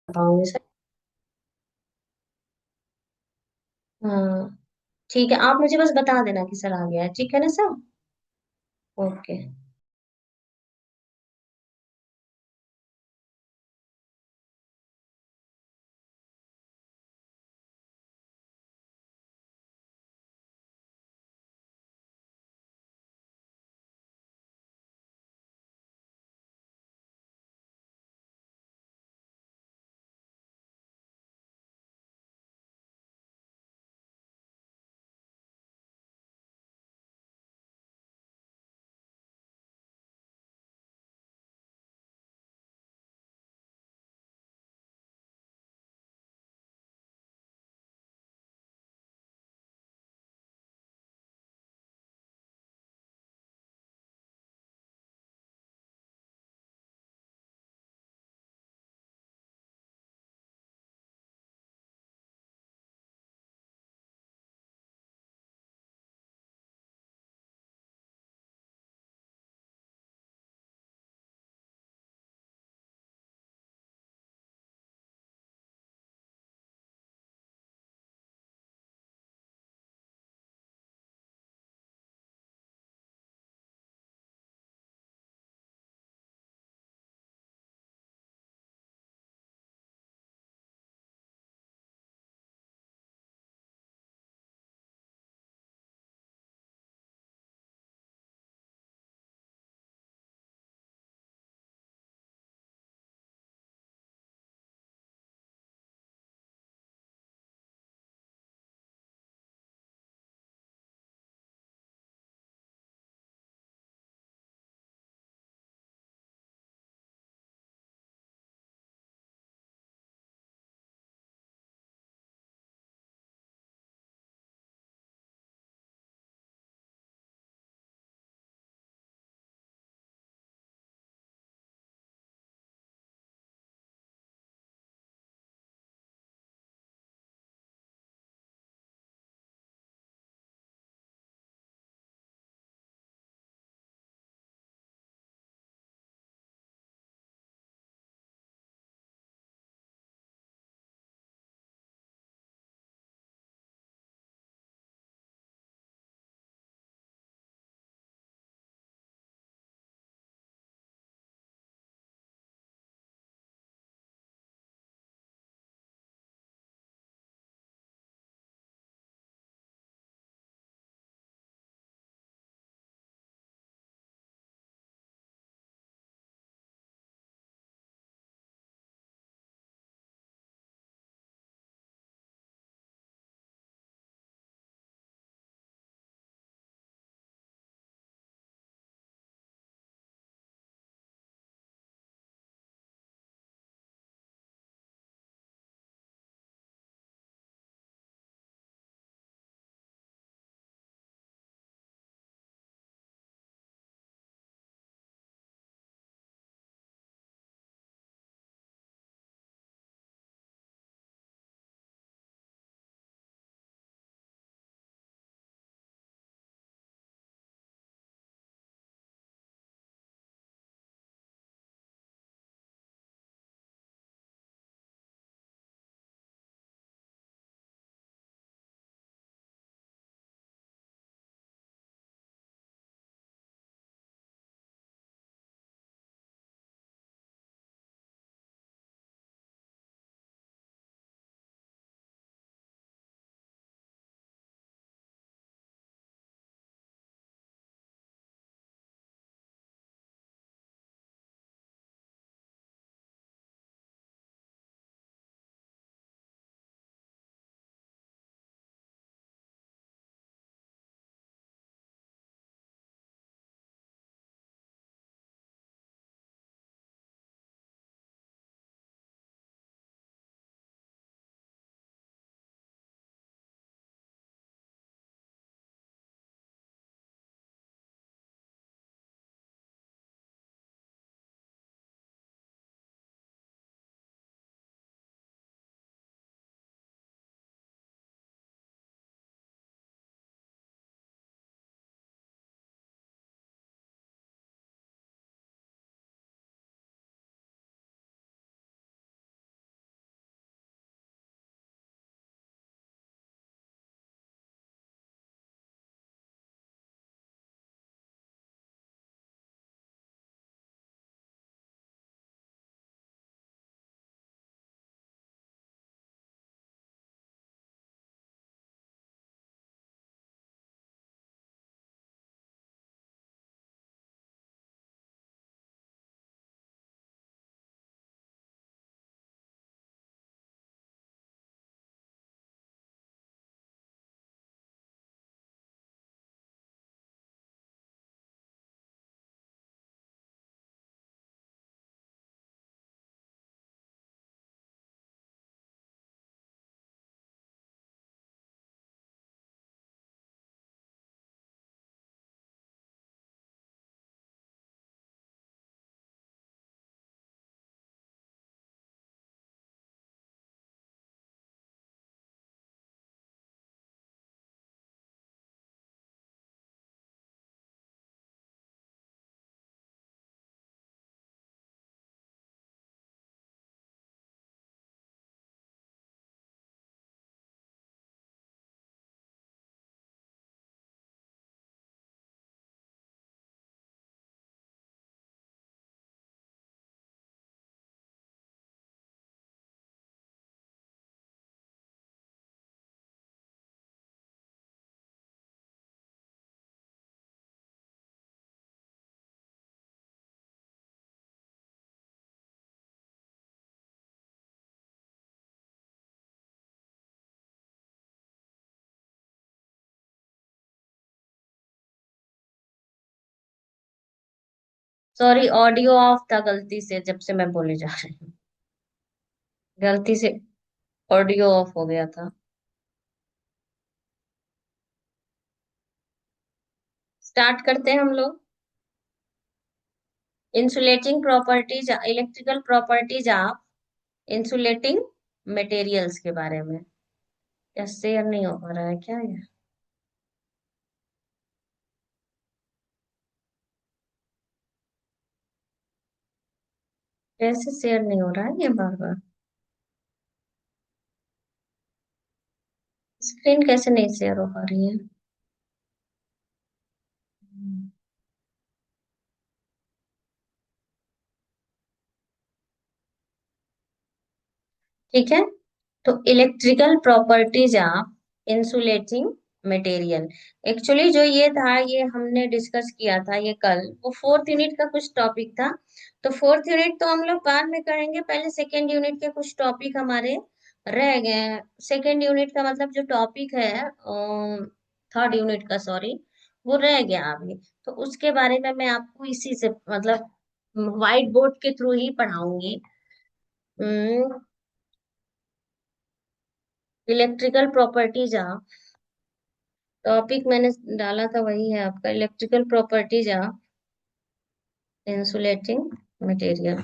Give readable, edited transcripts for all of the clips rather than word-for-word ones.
पाऊंगी सर। हाँ ठीक है, आप मुझे बस बता देना कि सर आ गया है, ठीक है ना sir. Okay. Sorry, audio of था गलती से, जब से मैं बोले जा रही हूँ, गलती से ऑडियो ऑफ हो गया था। स्टार्ट करते हैं हम लोग। Insulating properties, electrical properties of insulating materials के बारे में। क्या शेयर नहीं हो पा रहा है क्या ये? कैसे शेयर नहीं हो रहा है ये बार बार? स्क्रीन कैसे नहीं शेयर हो पा रही है? ठीक है। तो electrical properties of insulating material, actually जो ये था, ये हमने डिस्कस किया था ये कल, वो फोर्थ यूनिट का कुछ टॉपिक था। तो फोर्थ यूनिट तो हम लोग बाद में करेंगे, पहले सेकेंड यूनिट के कुछ टॉपिक हमारे रह गए हैं। सेकेंड यूनिट का मतलब जो टॉपिक है, थर्ड यूनिट का सॉरी, वो रह गया अभी। तो उसके बारे में मैं आपको इसी से मतलब व्हाइट बोर्ड के थ्रू ही पढ़ाऊंगी। इलेक्ट्रिकल प्रॉपर्टीज, टॉपिक मैंने डाला था वही है आपका, electrical properties of insulating material.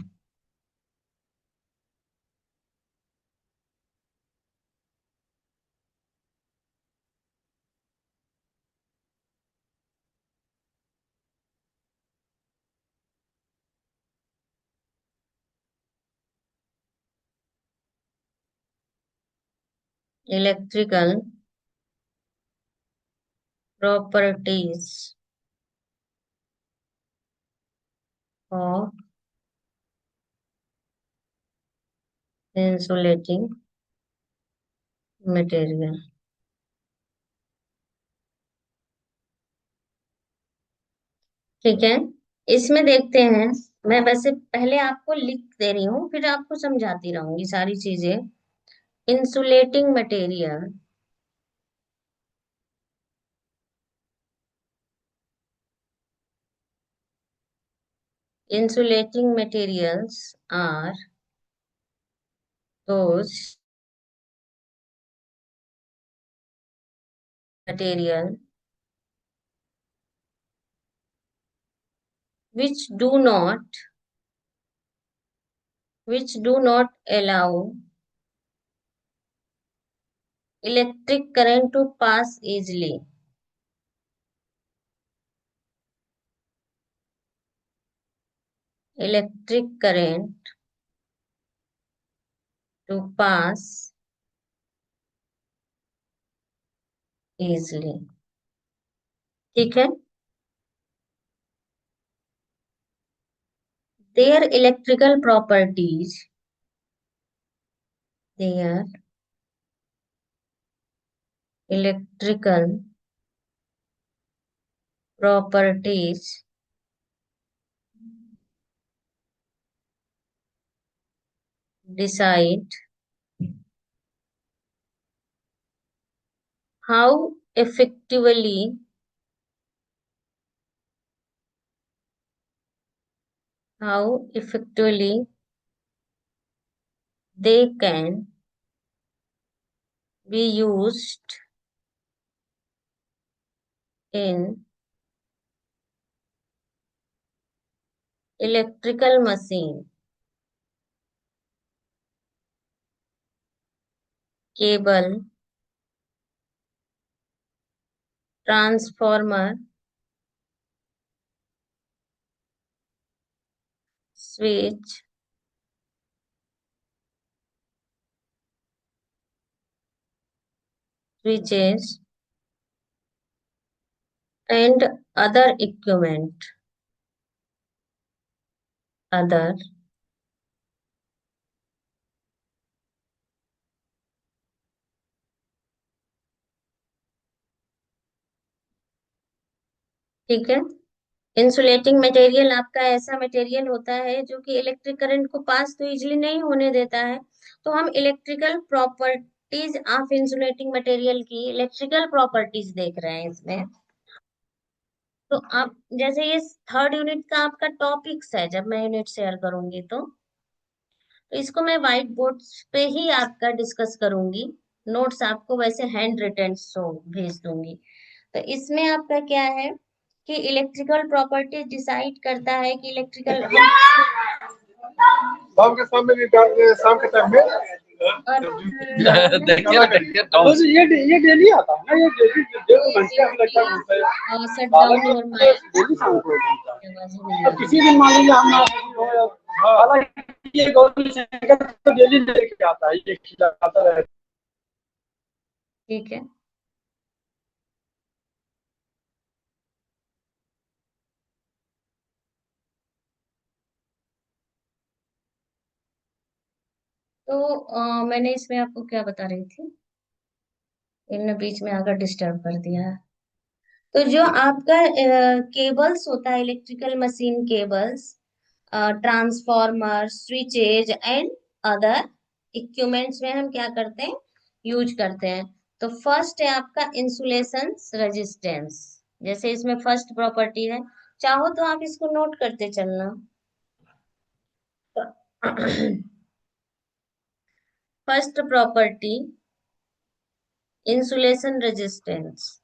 Electrical properties of insulating material. ठीक है, इसमें देखते हैं। मैं वैसे पहले आपको लिख दे रही हूँ, फिर आपको समझाती रहूंगी सारी चीजें। Insulating material, insulating materials are those material which do not allow electric current to pass easily. Electric current to pass easily. ठीक है। Their electrical properties, their electrical properties decide how effectively how effectively they can be used in electrical machine, cable, transformer, switch, switches, and other equipment. Other, ठीक है। Insulating material आपका ऐसा material होता है जो कि इलेक्ट्रिक करंट को पास तो इजीली नहीं होने देता है। तो हम electrical properties of insulating material की इलेक्ट्रिकल प्रॉपर्टीज देख रहे हैं इसमें। तो आप जैसे ये थर्ड यूनिट का आपका टॉपिक्स है, जब मैं यूनिट शेयर करूंगी तो इसको मैं व्हाइट बोर्ड पे ही आपका डिस्कस करूंगी। नोट्स आपको वैसे हैंड रिटन सो भेज दूंगी। तो इसमें आपका क्या है कि इलेक्ट्रिकल प्रॉपर्टी डिसाइड करता है कि इलेक्ट्रिकल हम शाम के शाम में भी शाम के टाइम में और देखिए ना, देखिए डाउन। तो ये डेली आता है ना, ये डेली डेढ़ घंटे हमें लगता है घंटे। शट डाउन हालांकि योर माइंड। डेली शाम को घंटा। आवाज ही नहीं आ अब रही। किसी दिन मान लीजिए हम हो या हालांकि ये गवर्नमेंट सेंटर तो डेली लेके आता है, ये खिलाता रहता ठीक है। तो मैंने इसमें आपको क्या बता रही थी, इनने बीच में आकर डिस्टर्ब कर दिया है। तो जो आपका केबल्स होता है, electrical machine cables, transformer, switches and other equipments में हम क्या करते हैं, यूज करते हैं। तो फर्स्ट है आपका इंसुलेशन रेजिस्टेंस। जैसे इसमें फर्स्ट प्रॉपर्टी है, चाहो तो आप इसको नोट करते चलना। First property, insulation resistance.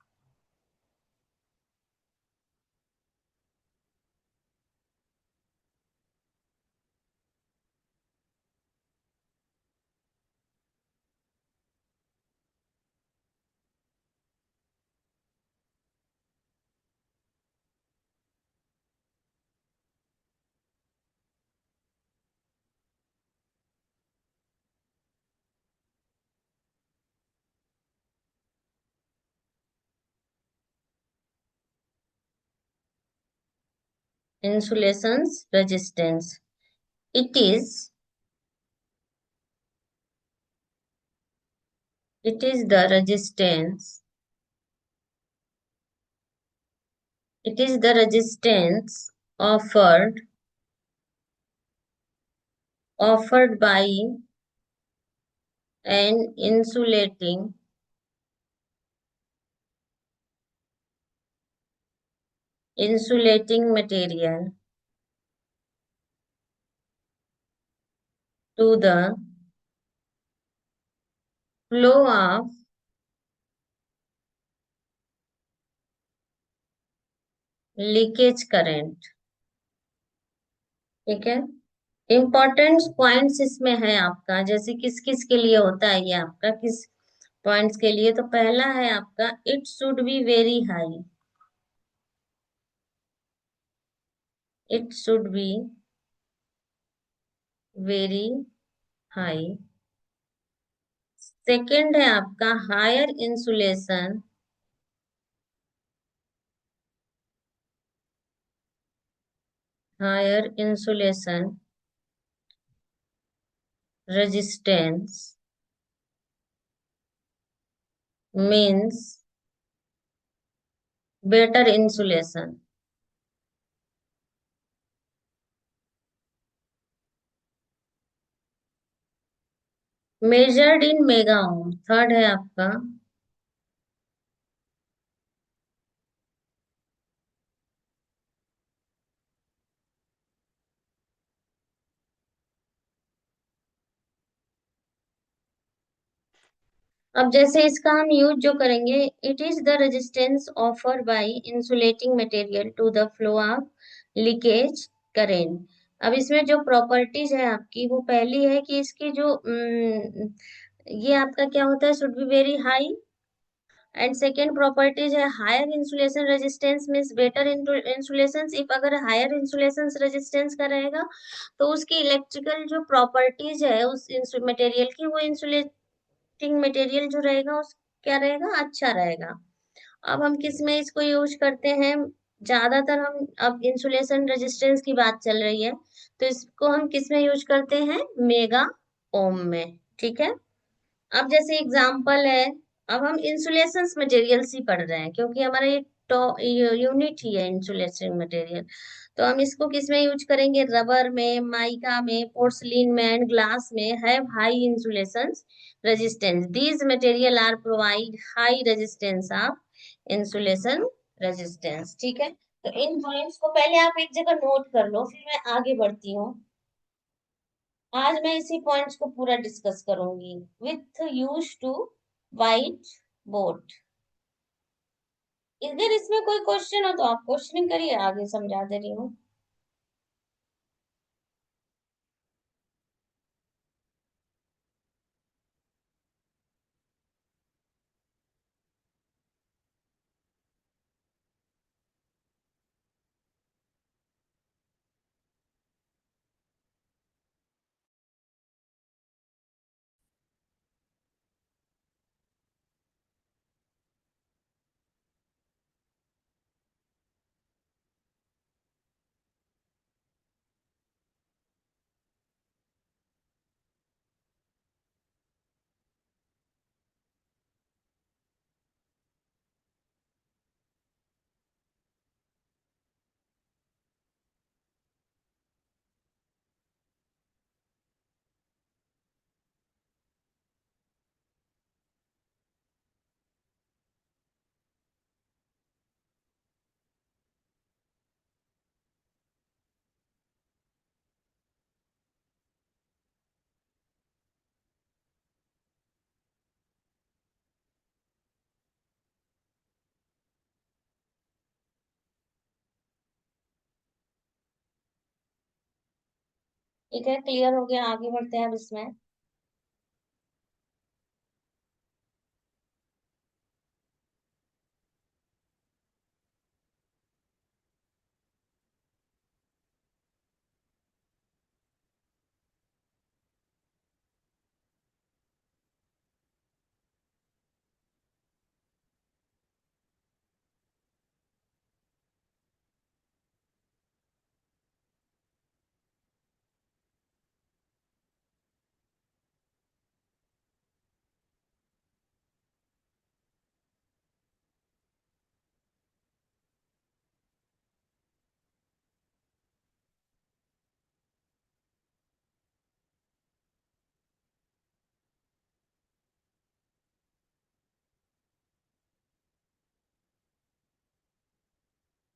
Insulation resistance, it is it is the resistance, it is the resistance offered by an insulating material to the flow of leakage current। ठीक है। इंपॉर्टेंट पॉइंट्स इसमें है आपका, जैसे किस किस के लिए होता है ये आपका, किस पॉइंट्स के लिए। तो पहला है आपका, it should be very high, it should be very high. Second है आपका, higher insulation, higher insulation resistance means better insulation. Measured in mega ohm. Third है आपका, अब जैसे इसका हम यूज जो करेंगे, it is the resistance offer by insulating material to the flow of leakage current. अब इसमें जो प्रॉपर्टीज है आपकी, वो पहली है कि इसकी जो ये आपका क्या होता है, should be very high. And second properties है higher insulation resistance means better insulation. If अगर हायर इंसुलेशन रेजिस्टेंस का रहेगा तो उसकी इलेक्ट्रिकल जो प्रॉपर्टीज है उस मटेरियल की, वो इंसुलेटिंग मटेरियल जो रहेगा उस क्या रहेगा, अच्छा रहेगा। अब हम किस में इसको यूज करते हैं, ज्यादातर हम, अब इंसुलेशन रेजिस्टेंस की बात चल रही है तो इसको हम किस में यूज करते हैं, मेगा ओम में। ठीक है। अब जैसे एग्जाम्पल है, अब हम इंसुलेशन मटेरियल्स ही पढ़ रहे हैं क्योंकि हमारा ये यूनिट ही है इंसुलेशन मटेरियल। तो हम इसको किस में यूज करेंगे, रबर में, माइका में, पोर्सलिन में एंड ग्लास में have high insulation resistance. These material are provide high resistance of insulation resistance. ठीक है। तो इन पॉइंट्स को पहले आप एक जगह नोट कर लो, फिर मैं आगे बढ़ती हूँ। आज मैं इसी पॉइंट्स को पूरा डिस्कस करूंगी। With use to white board. अगर इसमें कोई क्वेश्चन हो तो आप क्वेश्चनिंग करिए, आगे समझा दे रही हूँ। ठीक है, क्लियर हो गया, आगे बढ़ते हैं अब इसमें।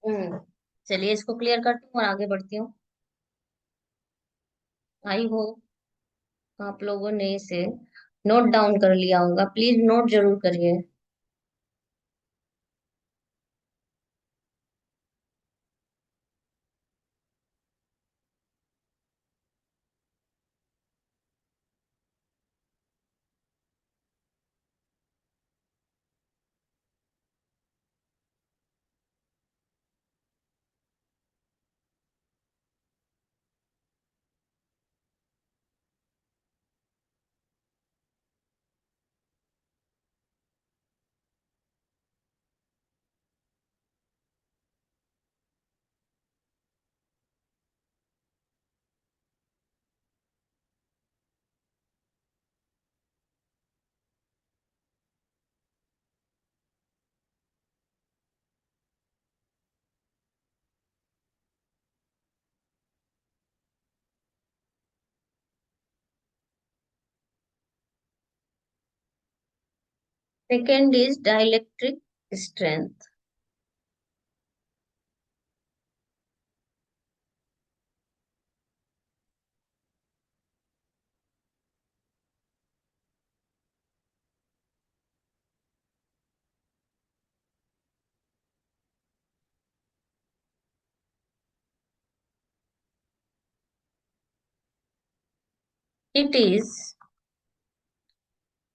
हम्म। चलिए, इसको क्लियर करती हूँ और आगे बढ़ती हूँ। आई होप आप लोगों ने इसे नोट डाउन कर लिया होगा, प्लीज नोट जरूर करिए। Second is dielectric strength.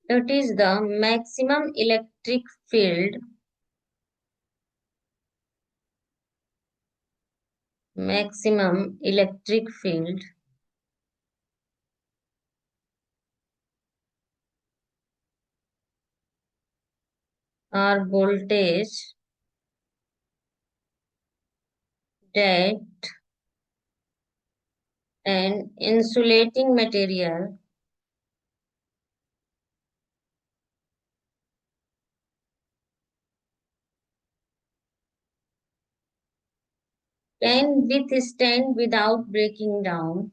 It is the maximum electric field or voltage that an insulating material can withstand without breaking down.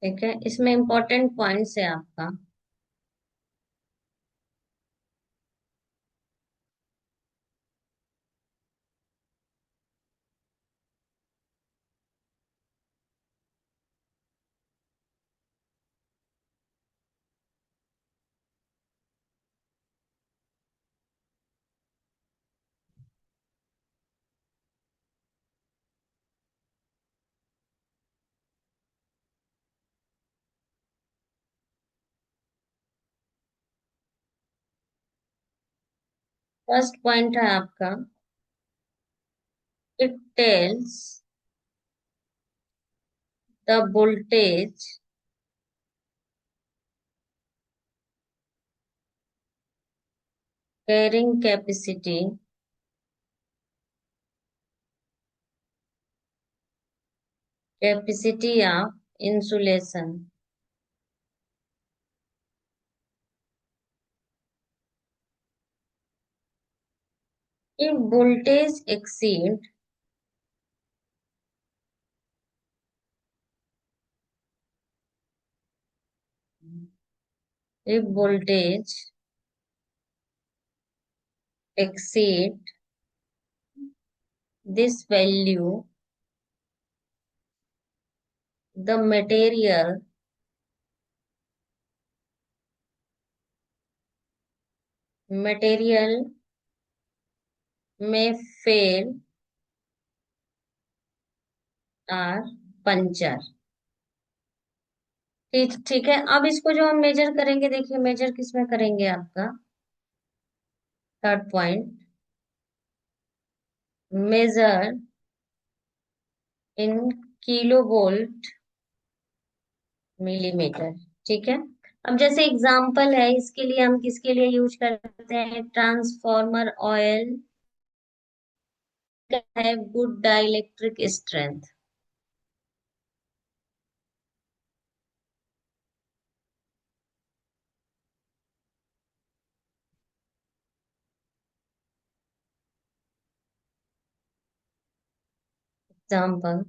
ठीक है, इसमें इंपॉर्टेंट पॉइंट्स है आपका। फर्स्ट पॉइंट है आपका, it tells the voltage carrying capacity of insulation. if voltage exceed if voltage exceed this value, the material may fail or puncture। ठीक ठीक है, अब इसको जो हम मेजर करेंगे, देखिए मेजर किसमें करेंगे आपका, third point, measure in kilo volt millimetre. ठीक है, अब जैसे एग्जांपल है, इसके लिए हम किसके लिए यूज करते हैं, ट्रांसफॉर्मर ऑयल है good dielectric strength. Example,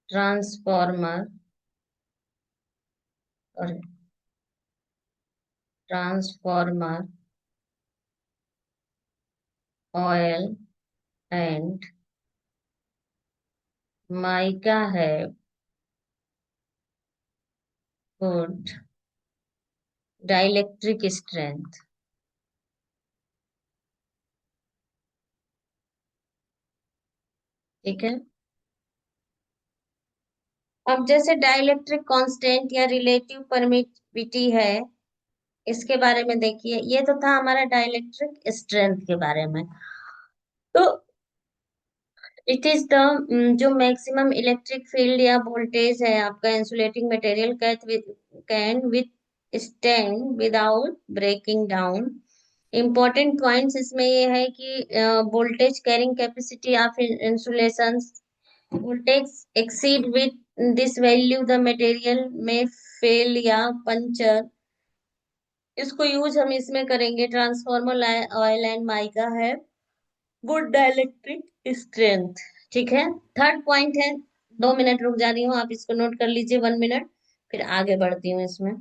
transformer और ट्रांसफॉर्मर ऑयल एंड माइका है गुड डाइलेक्ट्रिक स्ट्रेंथ। ठीक है, अब जैसे डाइलेक्ट्रिक कांस्टेंट या रिलेटिव परमिटिविटी है, इसके बारे में देखिए, ये तो था हमारा डाइलेक्ट्रिक स्ट्रेंथ के बारे में। तो इट इज द जो मैक्सिमम इलेक्ट्रिक फील्ड या वोल्टेज है आपका insulating material can withstand without breaking down. Important points इसमें ये है कि voltage carrying capacity of insulation, voltage exceed with this value the material में फेल या पंचर। इसको यूज हम इसमें करेंगे, ट्रांसफॉर्मर ऑयल एंड माइका है गुड डाइलेक्ट्रिक स्ट्रेंथ। ठीक है, थर्ड पॉइंट है, 2 मिनट रुक जा रही हूँ, आप इसको नोट कर लीजिए, 1 मिनट, फिर आगे बढ़ती हूँ इसमें।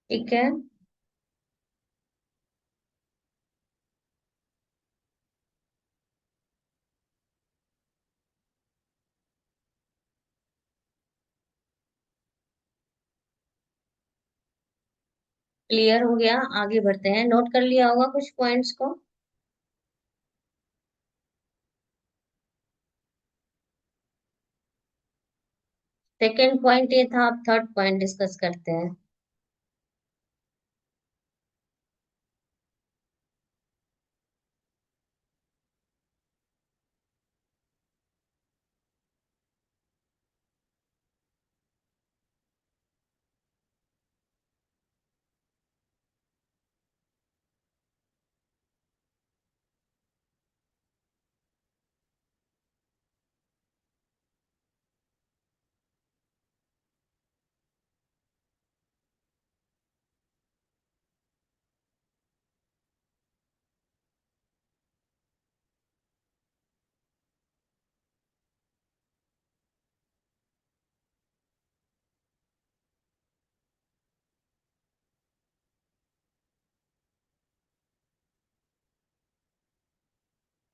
ठीक है, क्लियर हो गया, आगे बढ़ते हैं, नोट कर लिया होगा कुछ पॉइंट्स को। सेकेंड पॉइंट ये था, आप थर्ड पॉइंट डिस्कस करते हैं।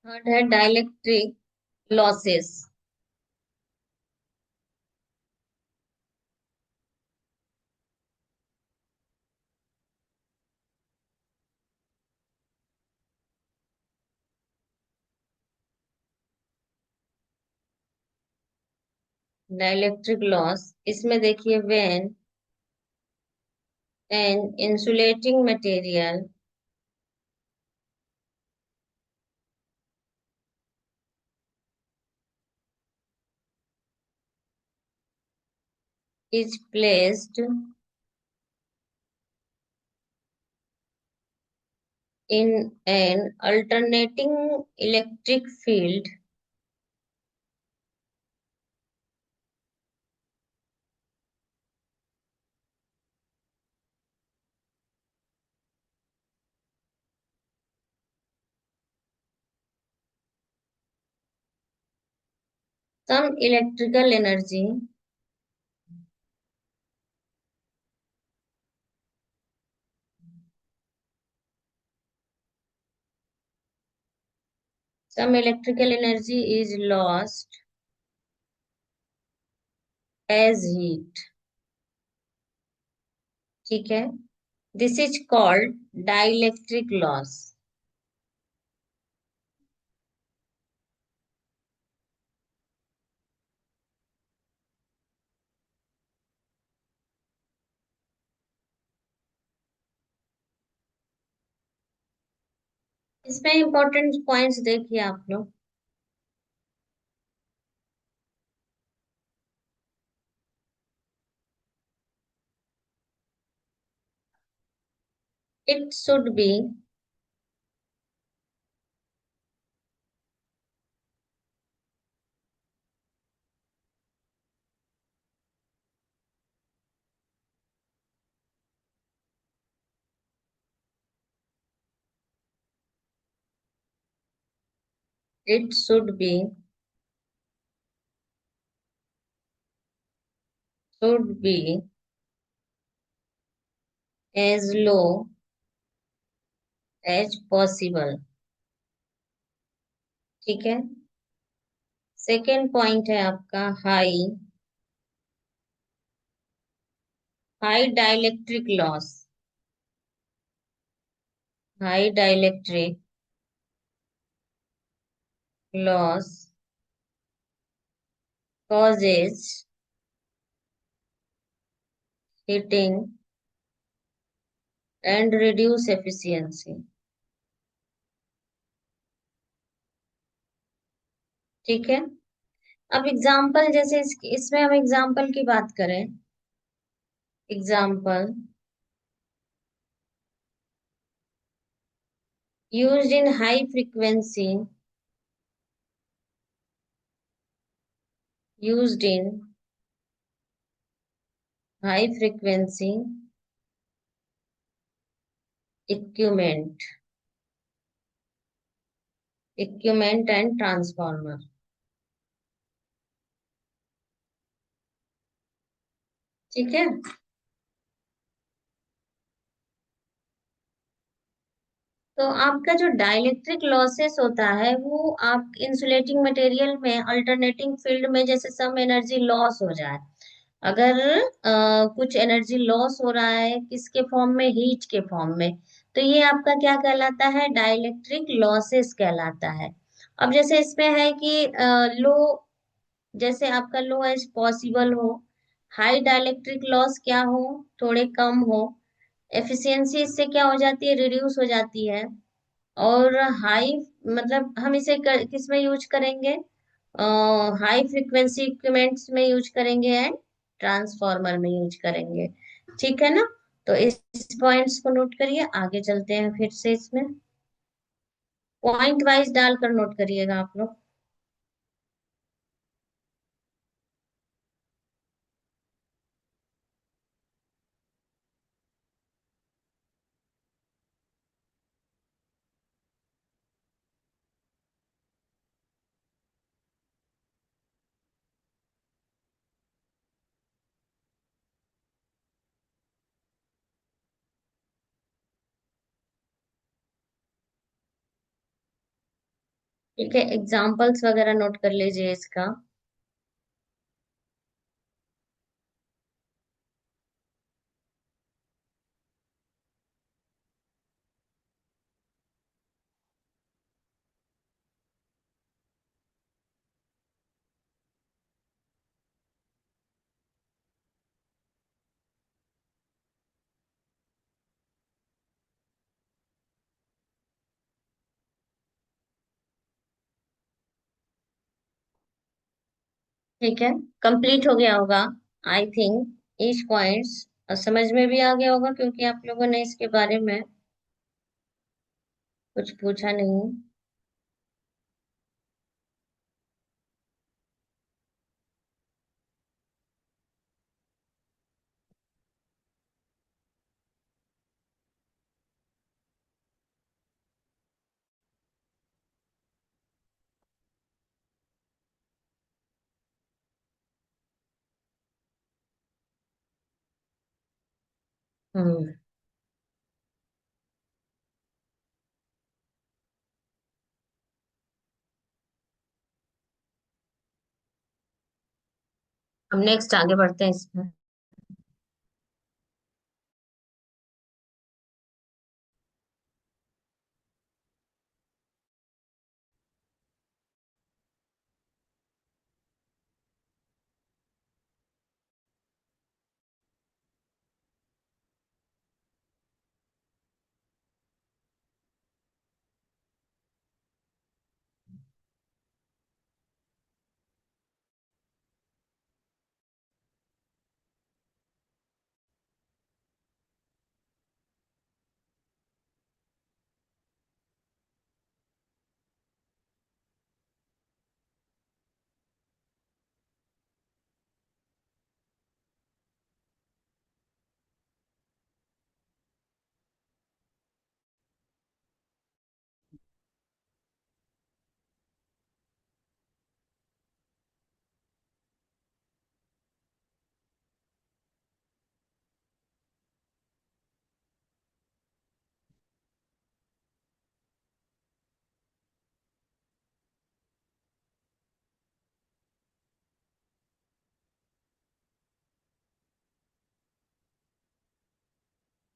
थर्ड है डाइलेक्ट्रिक लॉसेस। डाइलेक्ट्रिक लॉस, इसमें देखिए, when an insulating material is placed in an alternating electric field, some electrical energy is lost as heat। ठीक है, this is called dielectric loss. इसमें important points देखिए आप लोग। It should be it should be as low as possible. ठीक है, second point है आपका high high dielectric loss. High dielectric loss causes heating and reduce efficiency। ठीक है, अब एग्जाम्पल, जैसे इसमें हम एग्जाम्पल की बात करें। Example used in high frequency used in high frequency equipment and transformer। ठीक है, तो आपका जो डाइलेक्ट्रिक लॉसेस होता है वो आप इंसुलेटिंग मटेरियल में अल्टरनेटिंग फील्ड में जैसे सम एनर्जी लॉस हो जाए, अगर कुछ एनर्जी लॉस हो रहा है किसके फॉर्म में, हीट के फॉर्म में, तो ये आपका क्या कहलाता है, डाइलेक्ट्रिक लॉसेस कहलाता है। अब जैसे इसमें है कि लो, जैसे आपका लो एज पॉसिबल हो, हाई डाइलेक्ट्रिक लॉस क्या हो, थोड़े कम हो, एफिशिएंसी इससे क्या हो जाती है, रिड्यूस हो जाती है। और हाई मतलब हम इसे किस में यूज करेंगे, हाई फ्रीक्वेंसी इक्विपमेंट्स में यूज करेंगे एंड ट्रांसफार्मर में यूज करेंगे। ठीक है ना। तो इस पॉइंट्स को नोट करिए, आगे चलते हैं फिर से इसमें। पॉइंट वाइज डालकर नोट करिएगा आप लोग। ठीक है, एग्जाम्पल्स वगैरह नोट कर लीजिए इसका। ठीक है, कंप्लीट हो गया होगा आई थिंक, ईच पॉइंट्स समझ में भी आ गया होगा, क्योंकि आप लोगों ने इसके बारे में कुछ पूछा नहीं। हम्म। हम नेक्स्ट आगे बढ़ते हैं इसमें।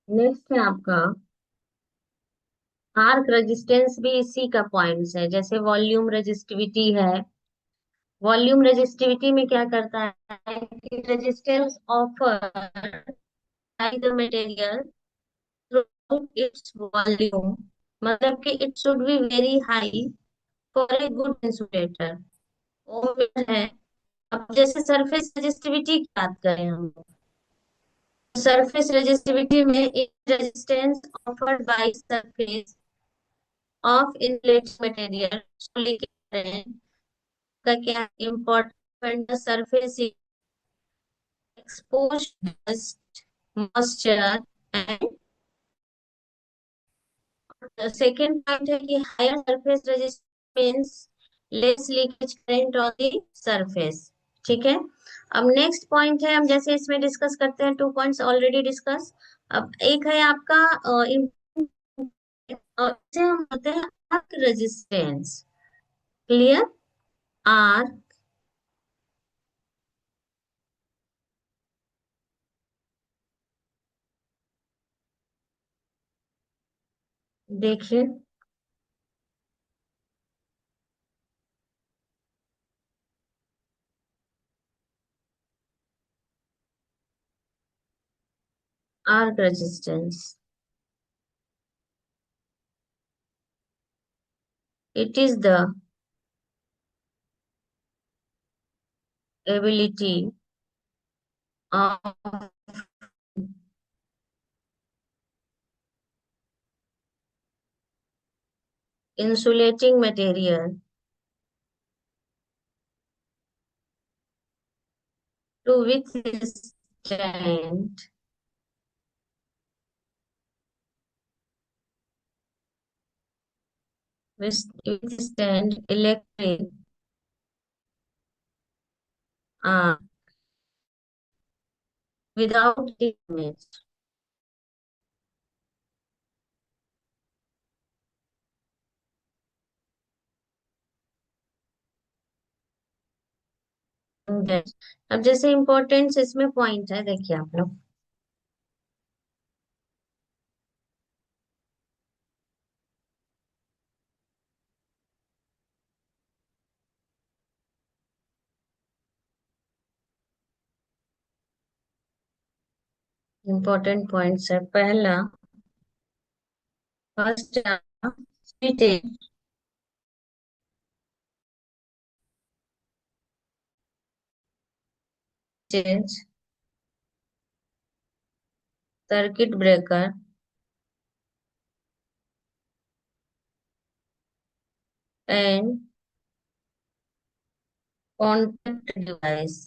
नेक्स्ट है आपका आर्क रेजिस्टेंस, भी इसी का पॉइंट्स है, जैसे वॉल्यूम रेजिस्टिविटी है। वॉल्यूम रेजिस्टिविटी में क्या करता है कि resistance offer by the material through its volume, मतलब कि it should be very high for a good insulator. Ohm है। अब जैसे सरफेस रेजिस्टिविटी की बात करें हम, सरफेस रेजिस्टिविटी में एक resistance offered by surface of inlet material का क्या important, surface exposed dust, moisture and second point है कि higher surface resistance means less leakage current on the surface। ठीक है। अब नेक्स्ट पॉइंट है, हम जैसे इसमें डिस्कस करते हैं, टू पॉइंट्स ऑलरेडी डिस्कस। अब एक है आपका इसे हम बोलते हैं आर्क रेजिस्टेंस। क्लियर। आर्क, देखिए arc resistance. It is the ability of insulating material to withstand electric arc without damage. Yes. अब जैसे इम्पोर्टेंस इसमें पॉइंट है, देखिए आप लोग। इम्पोर्टेंट पॉइंट्स है। पहला, first, change circuit breaker and contact device.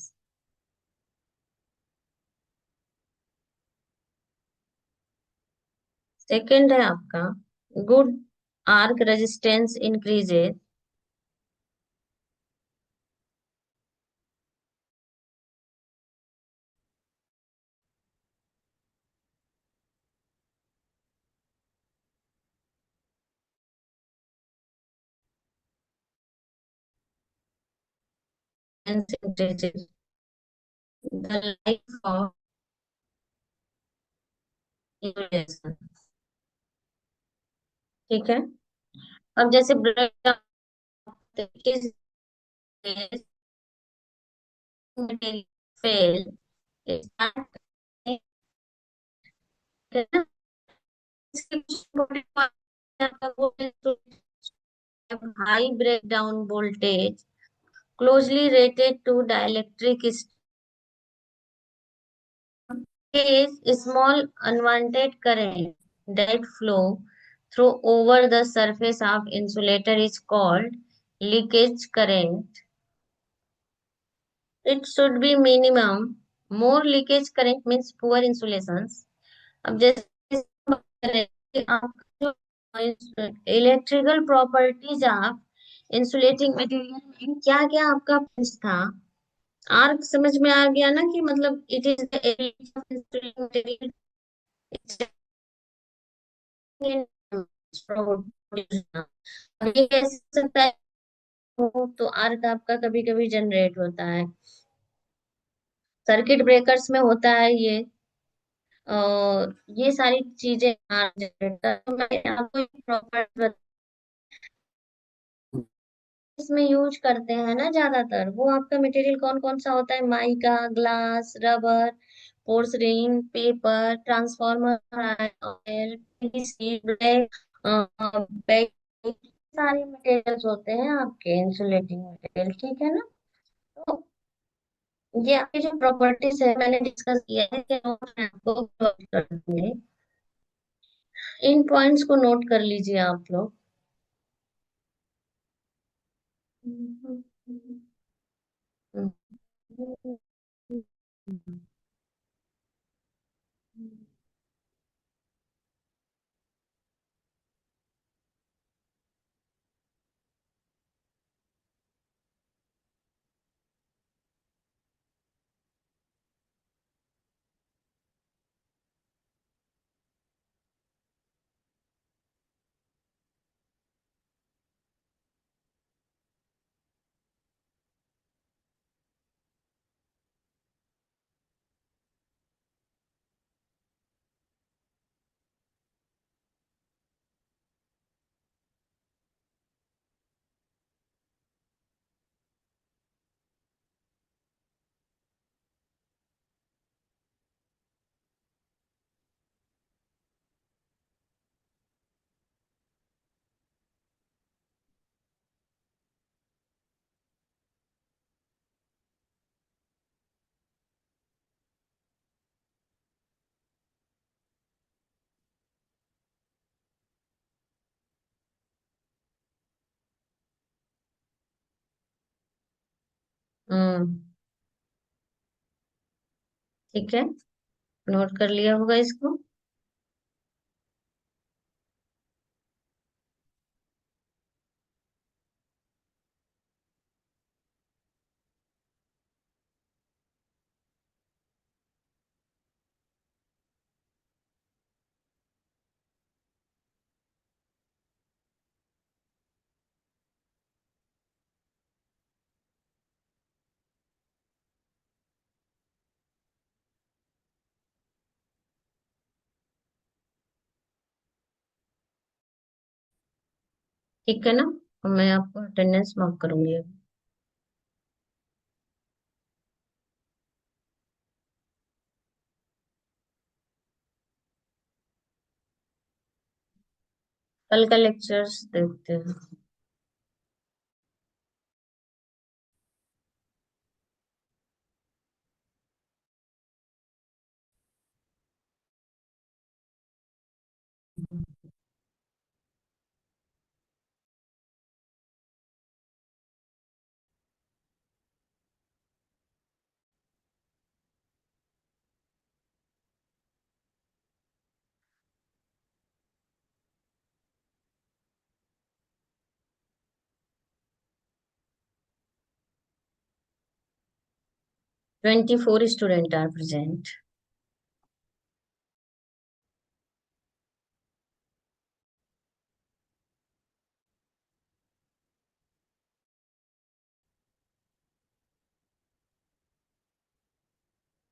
Second है आपका, good arc resistance increases increases the life of insulation। ठीक है। अब जैसे ब्रेक किस material fail, high breakdown voltage closely related to dielectric is small unwanted current that flow through over the surface of insulator is called leakage current. It should be minimum. More leakage current means poor insulations. अब जैसे बात करें कि आपका जो electrical properties of insulating material में क्या क्या आपका पॉइंट्स था। आर्क समझ में आ गया ना, कि मतलब it is the ability of insulating material. ये कैसे हो सकता है? तो आर्क आपका कभी कभी जनरेट होता है, सर्किट ब्रेकर्स में होता है ये, और ये सारी चीजें आर्क जनरेटर। तो मैं आपको प्रॉपर इसमें यूज करते हैं ना ज्यादातर, वो आपका मटेरियल कौन कौन सा होता है? Mica, glass, rubber, porcelain, paper, transformer, oil, PVC, black, सारे मटेरियल्स होते हैं आपके इंसुलेटिंग मटेरियल। ठीक है ना? तो ये आपकी जो प्रॉपर्टीज है मैंने डिस्कस किया है कि नोट में आपको upload कर दूंगी। इन पॉइंट्स को नोट कर लीजिए आप लोग। हम्म। ठीक है, नोट कर लिया होगा इसको। ठीक है ना, और मैं आपको अटेंडेंस मार्क करूंगी अब। कल का लेक्चर्स देखते हैं। 24 स्टूडेंट आर प्रेजेंट।